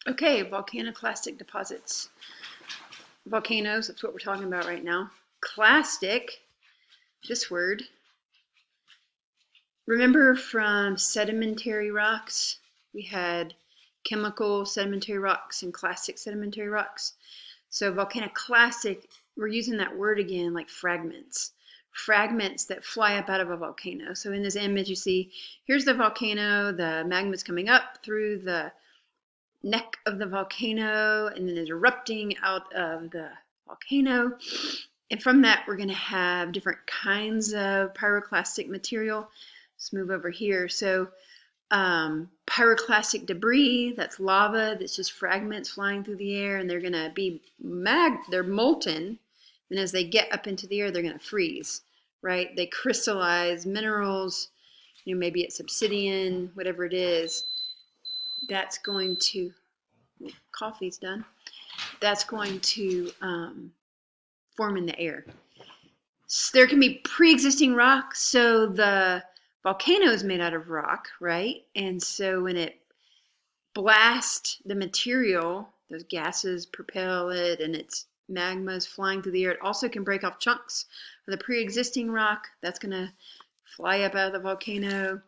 Okay, volcanoclastic deposits. Volcanoes, that's what we're talking about right now. Clastic, this word. Remember from sedimentary rocks, we had chemical sedimentary rocks and clastic sedimentary rocks. So volcanoclastic, we're using that word again, like fragments. Fragments that fly up out of a volcano. So in this image you see, here's the volcano, the magma's coming up through the neck of the volcano and then is erupting out of the volcano. And from that, we're going to have different kinds of pyroclastic material. Let's move over here. So pyroclastic debris, that's lava, that's just fragments flying through the air, and they're going to be they're molten. And as they get up into the air, they're going to freeze, right? They crystallize minerals, maybe it's obsidian, whatever it is. That's going to, coffee's done. That's going to form in the air. So there can be pre-existing rock. So the volcano is made out of rock, right? And so when it blasts the material, those gases propel it and its magma is flying through the air. It also can break off chunks of the pre-existing rock. That's going to fly up out of the volcano.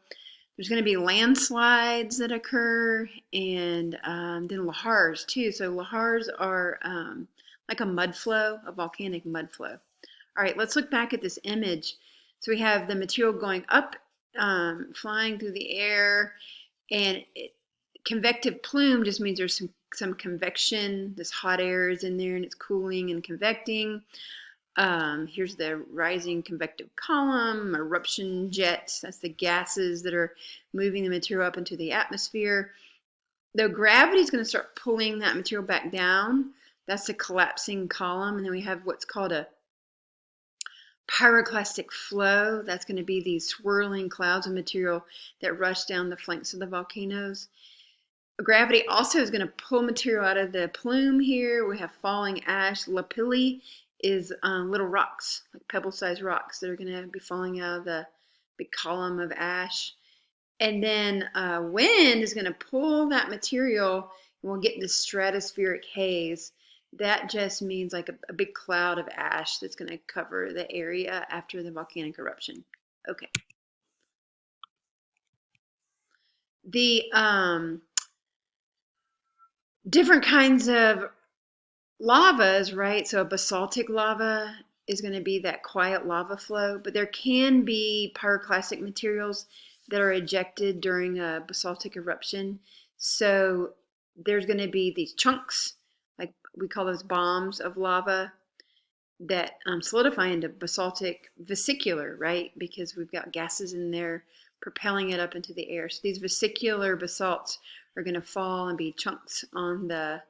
There's going to be landslides that occur, and then lahars too. So lahars are like a mud flow, a volcanic mud flow. All right, let's look back at this image. So we have the material going up, flying through the air, and convective plume just means there's some convection. This hot air is in there and it's cooling and convecting. Here's the rising convective column, eruption jets. That's the gases that are moving the material up into the atmosphere. Though gravity is going to start pulling that material back down, that's the collapsing column. And then we have what's called a pyroclastic flow. That's going to be these swirling clouds of material that rush down the flanks of the volcanoes. Gravity also is going to pull material out of the plume here. We have falling ash. Lapilli is little rocks, like pebble-sized rocks that are going to be falling out of the big column of ash. And then wind is going to pull that material, and we'll get this stratospheric haze. That just means like a big cloud of ash that's going to cover the area after the volcanic eruption. Okay. The different kinds of lavas, right? So a basaltic lava is going to be that quiet lava flow, but there can be pyroclastic materials that are ejected during a basaltic eruption. So there's going to be these chunks, like we call those bombs of lava, that solidify into basaltic vesicular, right? Because we've got gases in there propelling it up into the air. So these vesicular basalts are going to fall and be chunks on the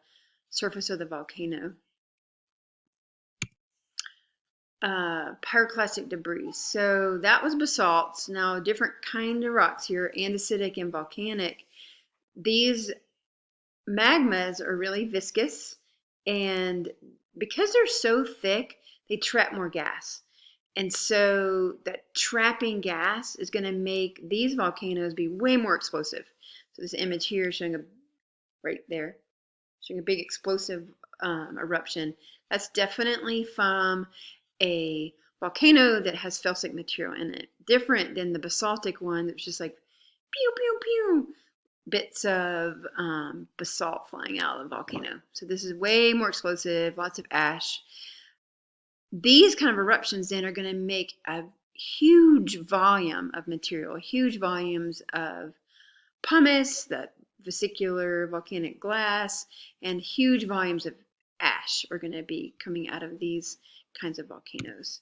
surface of the volcano. Pyroclastic debris. So that was basalts. Now different kind of rocks here, andesitic and volcanic. These magmas are really viscous, and because they're so thick, they trap more gas. And so that trapping gas is going to make these volcanoes be way more explosive. So this image here is showing right there, showing a big explosive eruption. That's definitely from a volcano that has felsic material in it. Different than the basaltic one that's just like pew, pew, pew, bits of basalt flying out of the volcano. So this is way more explosive, lots of ash. These kind of eruptions then are going to make a huge volume of material, huge volumes of pumice, that vesicular volcanic glass, and huge volumes of ash are going to be coming out of these kinds of volcanoes.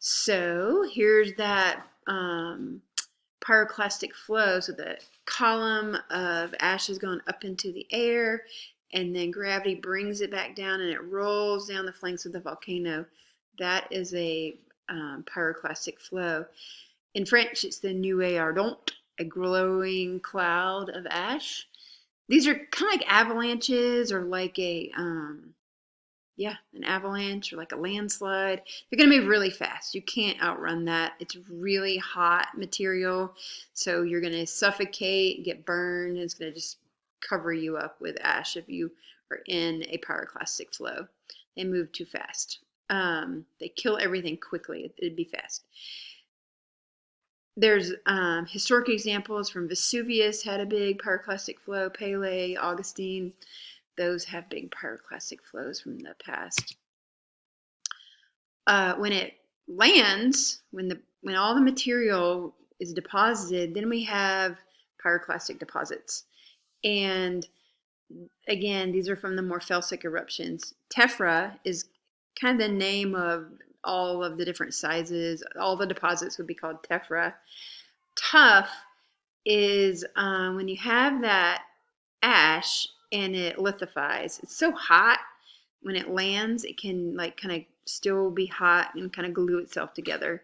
So here's that pyroclastic flow. So the column of ash is going up into the air, and then gravity brings it back down and it rolls down the flanks of the volcano. That is a pyroclastic flow. In French, it's the nuée ardente, a glowing cloud of ash. These are kind of like avalanches, or like an avalanche, or like a landslide. They're going to move really fast. You can't outrun that. It's really hot material, so you're going to suffocate, get burned, and it's going to just cover you up with ash if you are in a pyroclastic flow. They move too fast. They kill everything quickly. It'd be fast. There's historic examples from Vesuvius had a big pyroclastic flow, Pele, Augustine. Those have big pyroclastic flows from the past. When it lands, when all the material is deposited, then we have pyroclastic deposits. And again, these are from the more felsic eruptions. Tephra is kind of the name of all of the different sizes. All the deposits would be called tephra. Tuff is when you have that ash and it lithifies. It's so hot when it lands, it can like kind of still be hot and kind of glue itself together.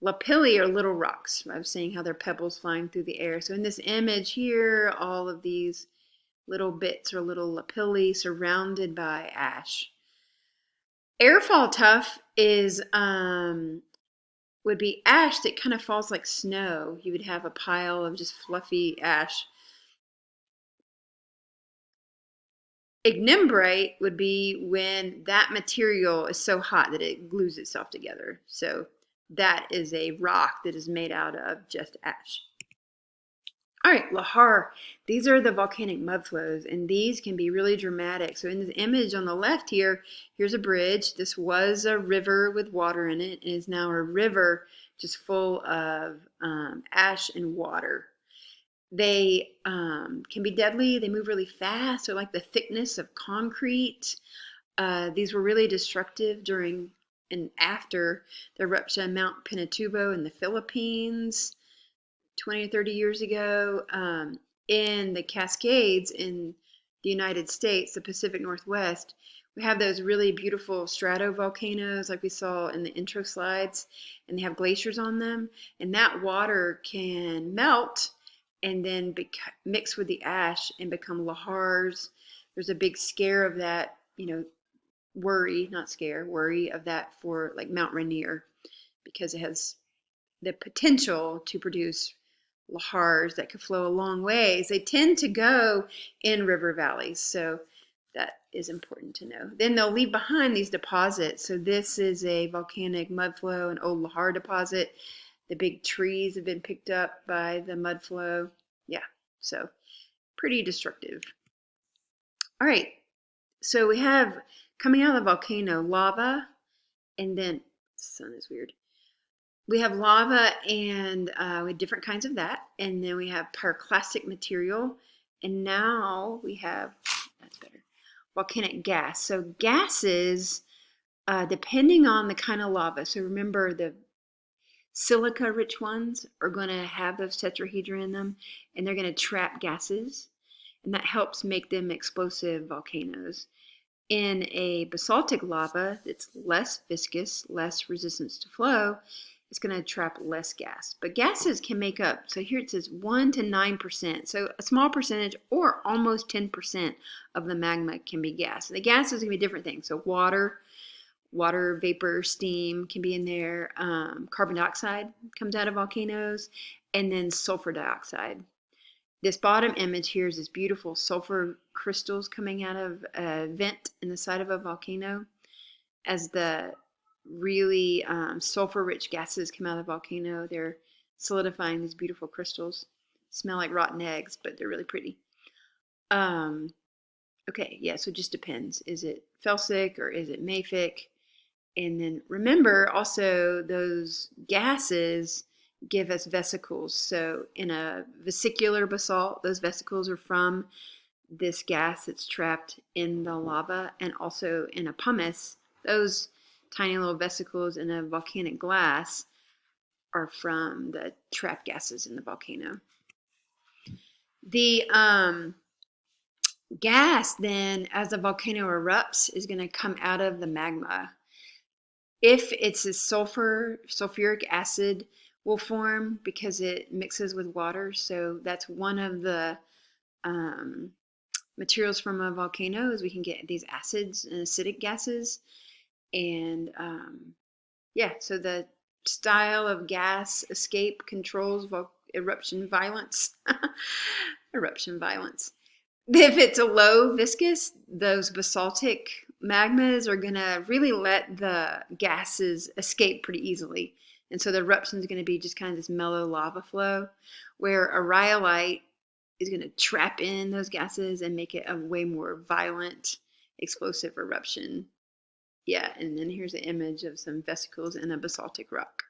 Lapilli are little rocks. I was saying how they're pebbles flying through the air. So in this image here, all of these little bits are little lapilli surrounded by ash. Airfall tuff is would be ash that kind of falls like snow. You would have a pile of just fluffy ash. Ignimbrite would be when that material is so hot that it glues itself together. So that is a rock that is made out of just ash. All right, lahar. These are the volcanic mud flows, and these can be really dramatic. So in this image on the left here, here's a bridge. This was a river with water in it. It is now a river just full of ash and water. They can be deadly. They move really fast. They're like the thickness of concrete. These were really destructive during and after the eruption of Mount Pinatubo in the Philippines 20 or 30 years ago. In the Cascades in the United States, the Pacific Northwest, we have those really beautiful stratovolcanoes like we saw in the intro slides, and they have glaciers on them, and that water can melt and then mix with the ash and become lahars. There's a big scare of that, worry of that for like Mount Rainier, because it has the potential to produce lahars that could flow a long ways. They tend to go in river valleys, so that is important to know. Then they'll leave behind these deposits. So this is a volcanic mud flow, an old lahar deposit. The big trees have been picked up by the mud flow. Yeah, so pretty destructive. All right, so we have coming out of the volcano lava, and then the sun is weird. We have lava and with different kinds of that, and then we have pyroclastic material, and now we have, that's better, volcanic gas. So gases, depending on the kind of lava, so remember the silica rich ones are going to have those tetrahedra in them, and they're going to trap gases, and that helps make them explosive volcanoes. In a basaltic lava that's less viscous, less resistance to flow, it's going to trap less gas. But gases can make up, so here it says 1 to 9%. So a small percentage or almost 10% of the magma can be gas. And the gases can be different things. So water vapor, steam can be in there. Carbon dioxide comes out of volcanoes, and then sulfur dioxide. This bottom image here is this beautiful sulfur crystals coming out of a vent in the side of a volcano. As the really sulfur-rich gases come out of the volcano, they're solidifying these beautiful crystals. Smell like rotten eggs, but they're really pretty. Okay, yeah, so it just depends. Is it felsic or is it mafic? And then remember also those gases give us vesicles. So in a vesicular basalt, those vesicles are from this gas that's trapped in the lava, and also in a pumice, those tiny little vesicles in a volcanic glass are from the trapped gases in the volcano. The gas then, as the volcano erupts, is going to come out of the magma. If it's a sulfuric acid will form because it mixes with water. So that's one of the materials from a volcano, is we can get these acids and acidic gases. And yeah, so the style of gas escape controls eruption violence. Eruption violence. If it's a low viscous, those basaltic magmas are going to really let the gases escape pretty easily. And so the eruption is going to be just kind of this mellow lava flow, where a rhyolite is going to trap in those gases and make it a way more violent, explosive eruption. Yeah, and then here's an image of some vesicles in a basaltic rock.